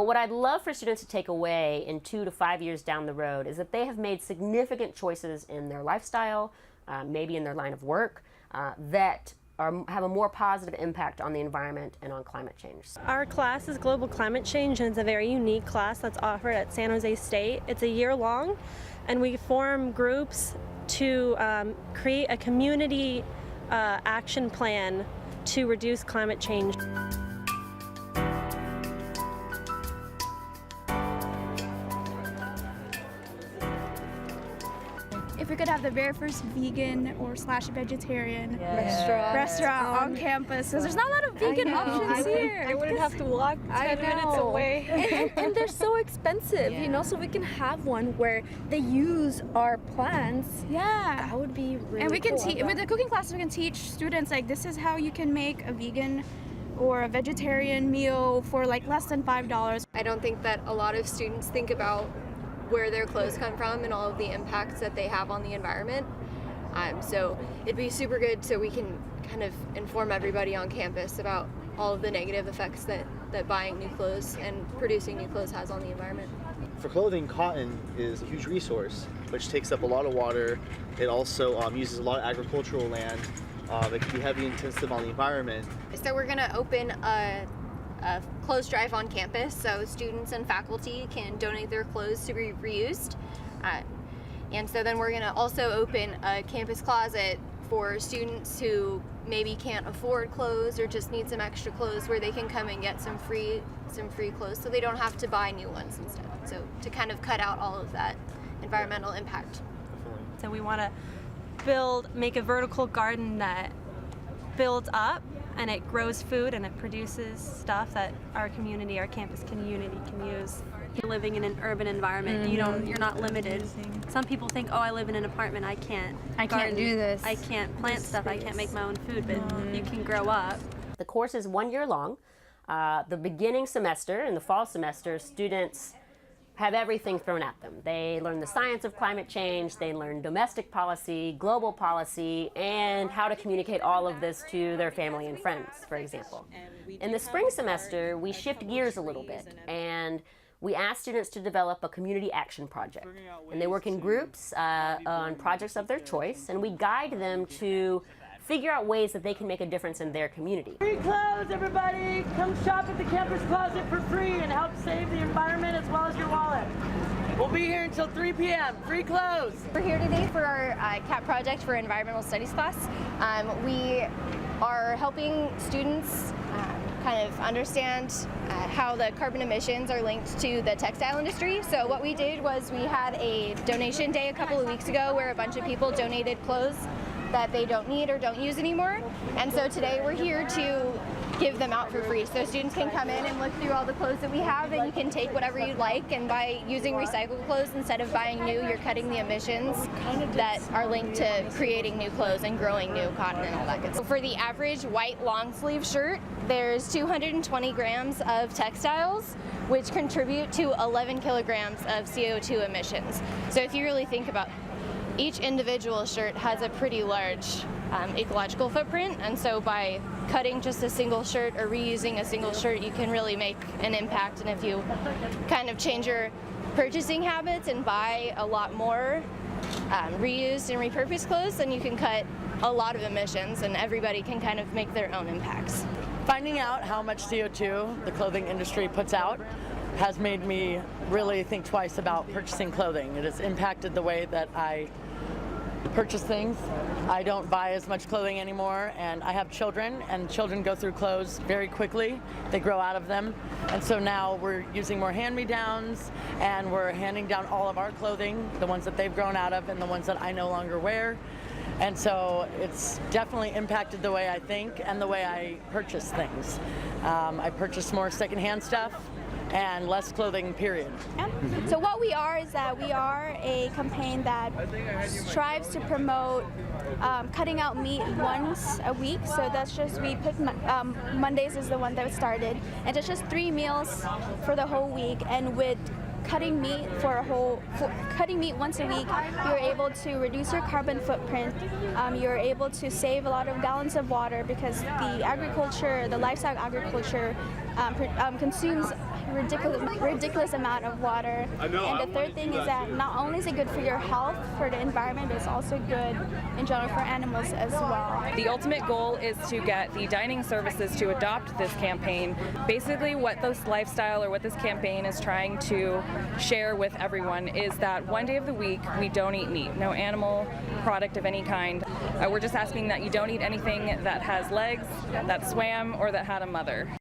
But what I'd love for students to take away in 2 to 5 years down the road is that they have made significant choices in their lifestyle, maybe in their line of work, that have a more positive impact on the environment and on climate change. Our class is Global Climate Change, and it's a very unique class that's offered at San Jose State. It's a year long, and we form groups to create a community action plan to reduce climate change. If we could have the very first vegan or / vegetarian restaurant on campus, because there's not a lot of vegan options here. I wouldn't have to walk 10 minutes away. And they're so expensive, you know, so we can have one where they use our plants. Yeah. That would be really And we can cool. teach, with the cooking classes, we can teach students, like, this is how you can make a vegan or a vegetarian meal for like less than $5. I don't think that a lot of students think about where their clothes come from and all of the impacts that they have on the environment. So it'd be super good so we can kind of inform everybody on campus about all of the negative effects that buying new clothes and producing new clothes has on the environment. For clothing, cotton is a huge resource, which takes up a lot of water. It also uses a lot of agricultural land. It can be heavy intensive on the environment. So we're gonna open a clothes drive on campus, so students and faculty can donate their clothes to be reused. And so then we're gonna also open a campus closet for students who maybe can't afford clothes or just need some extra clothes, where they can come and get some free clothes so they don't have to buy new ones instead. So to kind of cut out all of that environmental impact. So we want to make a vertical garden that builds up and it grows food and it produces stuff that our community, our campus community can use. Living in an urban environment, you're not limited. Some people think, oh, I live in an apartment, I can't do this. I can't plant stuff, I can't make my own food, but you can grow up. The course is 1 year long. The beginning semester and the fall semester, students have everything thrown at them. They learn the science of climate change, they learn domestic policy, global policy, and how to communicate all of this to their family and friends, for example. In the spring semester, we shift gears a little bit, and we ask students to develop a community action project. And they work in groups on projects of their choice, and we guide them to figure out ways that they can make a difference in their community. Free clothes, everybody! Come shop at the campus closet for free and help save the environment as well as your wallet. We'll be here until 3 p.m. Free clothes! We're here today for our CAP project for environmental studies class. We are helping students kind of understand how the carbon emissions are linked to the textile industry. So what we did was we had a donation day a couple of weeks ago where a bunch of people donated clothes that they don't need or don't use anymore. And so today we're here to give them out for free. So students can come in and look through all the clothes that we have, and you can take whatever you'd like, and by using recycled clothes instead of buying new, you're cutting the emissions that are linked to creating new clothes and growing new cotton and all that good stuff. For the average white long sleeve shirt, there's 220 grams of textiles, which contribute to 11 kilograms of CO2 emissions. So if you really think about each individual shirt has a pretty large ecological footprint, and so by cutting just a single shirt or reusing a single shirt, you can really make an impact. And if you kind of change your purchasing habits and buy a lot more reused and repurposed clothes, then you can cut a lot of emissions, and everybody can kind of make their own impacts. Finding out how much CO2 the clothing industry puts out has made me really think twice about purchasing clothing. It has impacted the way that I purchase things. I don't buy as much clothing anymore, and I have children, and children go through clothes very quickly. They grow out of them, and so now we're using more hand-me-downs, and we're handing down all of our clothing, the ones that they've grown out of and the ones that I no longer wear. And so it's definitely impacted the way I think and the way I purchase things. I purchase more secondhand stuff and less clothing, period. So what we are is that we are a campaign that strives to promote cutting out meat once a week. So that's just, we pick Mondays is the one that started, and it's just 3 meals for the whole week. And with cutting meat cutting meat once a week, you're able to reduce your carbon footprint. You're able to save a lot of gallons of water, because the livestock agriculture consumes ridiculous amount of water. And the third thing is that not only is it good for your health, for the environment, but it's also good in general for animals as well. The ultimate goal is to get the dining services to adopt this campaign. Basically what this lifestyle or what this campaign is trying to share with everyone is that one day of the week we don't eat meat, no animal product of any kind. We're just asking that you don't eat anything that has legs, that swam, or that had a mother.